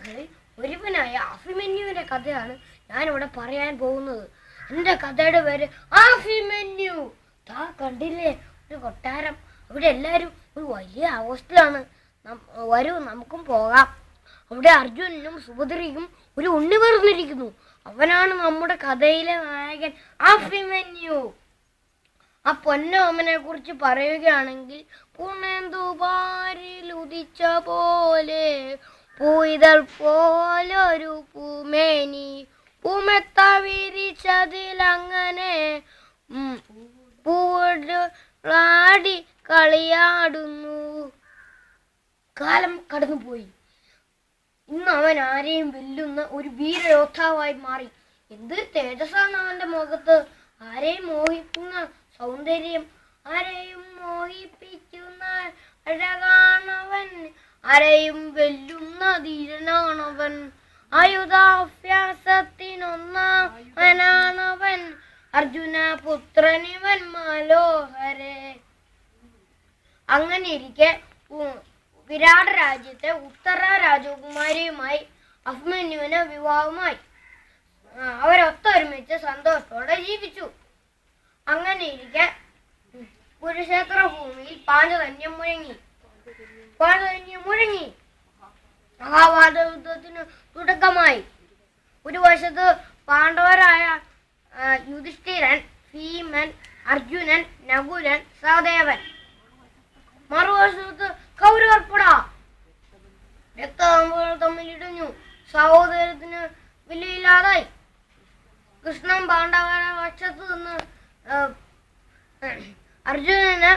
കഥകളിൽ ഒരുവനായ അഭിമന്യുവിന്റെ കഥയാണ് ഞാനിവിടെ പറയാൻ പോകുന്നത്. എൻ്റെ കഥയുടെ പേര് അഭിമന്യു. താ കണ്ടില്ലേ ഒരു കൊട്ടാരം, അവിടെ എല്ലാവരും ഒരു വലിയ ആഘോഷത്തിലാണ്. വരൂ നമുക്കും പോകാം. അവിടെ അർജുനനും സുഭദ്രയും ഒരു ഉണ്ണി പറഞ്ഞിരിക്കുന്നു. അവനാണ് നമ്മുടെ കഥയിലെ നായകൻ അഭിമന്യു. ആ പൊന്നോമനെ കുറിച്ച് പറയുകയാണെങ്കിൽ, പുണന്തുപാരിൽ ഉദിച്ച പോലെ പൂയിതൾ പോലൊരു പൂമേനി പൂമെത്ത വിരിച്ചതിലങ്ങനെ പൂവാടി കളിയാടുന്നു. കാലം കടന്നുപോയി. ഇന്ന് അവൻ ആരെയും വെല്ലുന്ന ഒരു വീരയോദ്ധാവായി മാറി. എന്തൊരു തേജസ്സാണ് അവന്റെ മുഖത്ത്! ആരെയും മോഹിക്കുന്ന സൗന്ദര്യം, ആരെയും മോഹിപ്പിക്കുന്ന അഴകാണവൻ, ആരെയും വെല്ലുന്ന ധീരനാണവൻ. ആയുധാഭ്യാസത്തിനൊന്നാമനാണവൻ, അർജുന പുത്രനിവൻ മനോഹരേ. അങ്ങനെ ഇരിക്കെ വിരാട് രാജ്യത്തെ ഉത്തര രാജകുമാരിയുമായി അഭിമന്യുവിന് വിവാഹമായി. അവരൊത്തൊരുമിച്ച് സന്തോഷത്തോടെ ജീവിച്ചു. അങ്ങനെ ഇരിക്കെ കുരുക്ഷേത്ര ഭൂമിയിൽ പാഞ്ചജന്യം മുഴങ്ങി. മഹാഭാരത യുദ്ധത്തിന് തുടക്കമായി. ഒരു വശത്ത് പാണ്ഡവരായ യുധിഷ്ഠിരൻ, ഭീമൻ, അർജുനൻ, നകുലൻ, സഹദേവൻ. മറുവശത്ത് കൗരവർപ്പട. രക്തഅമ്പുകൾ തമ്മിലിടിഞ്ഞു. സഹോദരത്തിന് വിലയില്ലാതായി. കൃഷ്ണൻ പാണ്ഡവരുടെ പക്ഷത്ത് നിന്ന് അർജുനന്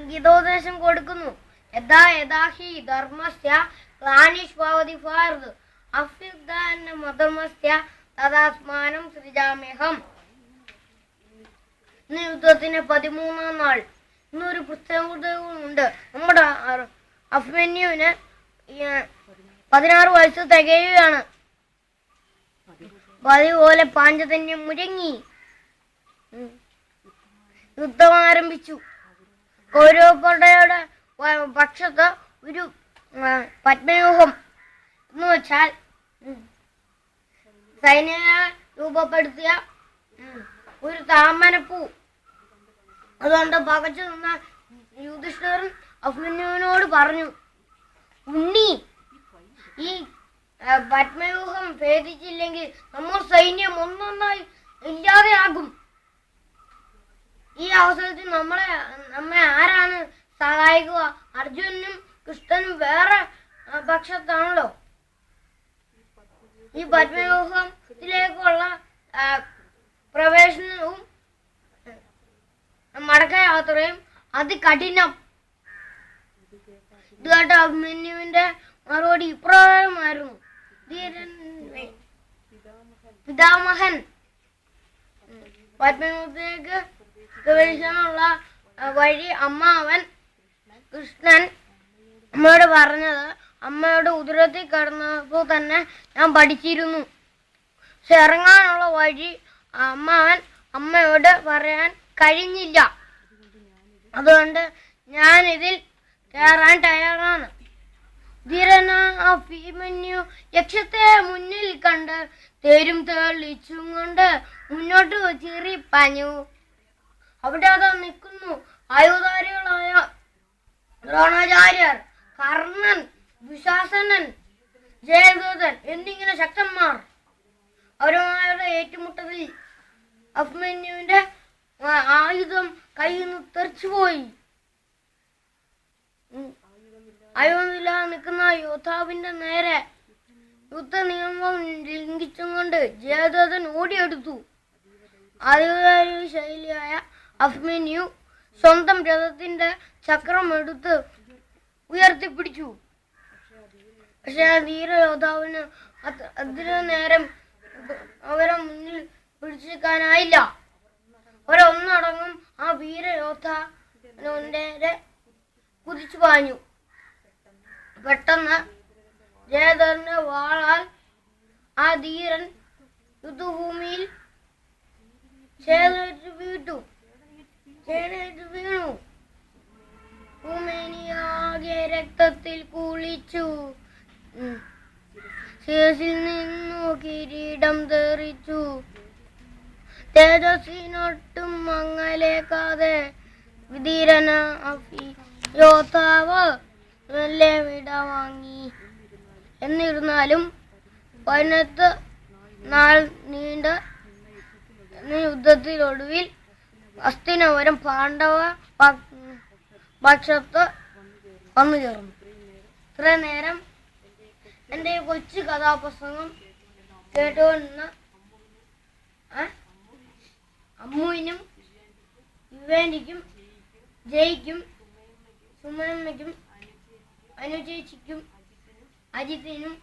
ഗീതോപദേശം കൊടുക്കുന്നു. യഥാ യഥാ ഹി ധർമ്മസ്യ ഗ്ലാനിഷ്ഭവതി ഭാരത അഭ്യുത്ഥാനമധർമ്മസ്യ തദാത്മാനം സൃജാമ്യഹം. ഇന്ന് യുദ്ധത്തിന് 13-ാം നാൾ. ഇന്നൊരു പ്രത്യേകതയുണ്ട്. നമ്മുടെ അഭിമന്യുവിന് 16 വയസ്സ് തികയുകയാണ്. അതുപോലെ പാഞ്ചജന്യം മുഴങ്ങി. യുദ്ധം ആരംഭിച്ചു. കൗരവപടയുടെ പക്ഷത്ത് ഒരു പത്മവ്യൂഹം എന്ന് വെച്ചാൽ സൈന്യങ്ങളെ രൂപപ്പെടുത്തിയ ഒരു താമരപ്പൂ. അതുകൊണ്ട് പകച്ചു നിന്ന യുധിഷ്ഠിരൻ അഭിമന്യുവിനോട് പറഞ്ഞു, ഉണ്ണി, ഈ പത്മവ്യൂഹം ഭേദിച്ചില്ലെങ്കിൽ നമ്മൾ സൈന്യം ഒന്നൊന്നായി ഇല്ലാതെയാകും. ഈ അവസരത്തിൽ നമ്മെ ആരാണ് സഹായിക്കുക? അർജുനനും കൃഷ്ണനും വേറെ പക്ഷത്താണല്ലോ. ഈ പത്മവ്യൂഹത്തിലേക്കുള്ള പ്രവേശനവും മടക്കയാത്രയും അതികഠിനം. ഇത് കേട്ട അഭിമന്യുവിന്റെ മറുപടി ഇപ്രകാരമായിരുന്നു. പിതാമഹൻ പത്മവ്യൂഹത്തിലേക്ക് പ്രവേശിക്കാനുള്ള വഴി അമ്മാവൻ കൃഷ്ണൻ അമ്മയോട് പറഞ്ഞത് അമ്മയുടെ ഉദരത്തിൽ കിടന്നപ്പോൾ തന്നെ ഞാൻ പഠിച്ചിരുന്നു. പക്ഷെ ഇറങ്ങാനുള്ള വഴി അമ്മാവൻ അമ്മയോട് പറയാൻ കഴിഞ്ഞില്ല. അതുകൊണ്ട് ഞാൻ ഇതിൽ കയറാൻ തയ്യാറാണ്. ധീരനാഭിമന്യു യക്ഷത്തെ മുന്നിൽ കണ്ട് തേരും തെളിച്ചും കൊണ്ട് മുന്നോട്ട് ചീറിപ്പാഞ്ഞു. അവിടെ അതാ നിൽക്കുന്നു ആയുധാരികളായ ദ്രോണാചാര്യർ, കർണൻ, ദുശാസനൻ, ജയദ്രഥൻ എന്നിങ്ങനെ ശക്തന്മാർ. അവരുമായുള്ള ഏറ്റുമുട്ടലിൽ അഭിമന്യുവിന്റെ ആയുധം കയ്യിൽ നിന്ന് തെറിച്ചുപോയി. ആയുധമില്ലാതെ നിൽക്കുന്ന യോദ്ധാവിന്റെ നേരെ യുദ്ധ നിയമം ലംഘിച്ചും കൊണ്ട് ജയദ്രഥൻ ഓടിയെടുത്തു. ആയുധാരി ശൈലിയായ അഭിമന്യു സ്വന്തം രഥത്തിന്റെ ചക്രം എടുത്ത് ഉയർത്തിപ്പിടിച്ചു. പക്ഷെ ആ ധീരയോദ്ധാവിന് അതിനു നേരം അവരെ മുന്നിൽ പിടിച്ചെടുക്കാനായില്ല. അവരൊന്നടങ്കം ആ വീരയോദ്ധാവിന്റെ കുതിച്ചു പാഞ്ഞു. പെട്ടെന്ന് ജയദ്രഥന്റെ വാളാൽ ആ ധീരൻ യുദ്ധഭൂമിയിൽ വീണു. ഭൂമേനിയാകെ രക്തത്തിൽ കുളിച്ചു. ശിരസിൽ നിന്നു കിരീടം തെറിച്ചു. തേജസ്സിനൊട്ടും മങ്ങലേക്കാതെ വിധീരന യോദ്ധാവ് മെല്ലെ വിട വാങ്ങി. എന്നിരുന്നാലും 18 നാൾ നീണ്ട യുദ്ധത്തിനൊടുവിൽ ഹസ്തിനാപുരം പാണ്ഡവ പക്ഷത്ത് വന്നു ചേർന്നു. ഇത്ര നേരം എൻ്റെ കൊച്ചു കഥാപ്രസംഗം കേട്ടുകൊണ്ടിരുന്ന അമ്മുവിനും യുവേനിക്കും ജയ്ക്കും സുമനമ്മയ്ക്കും അനുചേച്ചിക്കും അജിത്തിനും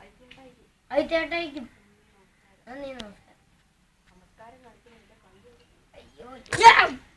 അജിത്തേട്ടയ്ക്കും നന്ദി, നമസ്കാരം. അയ്യോ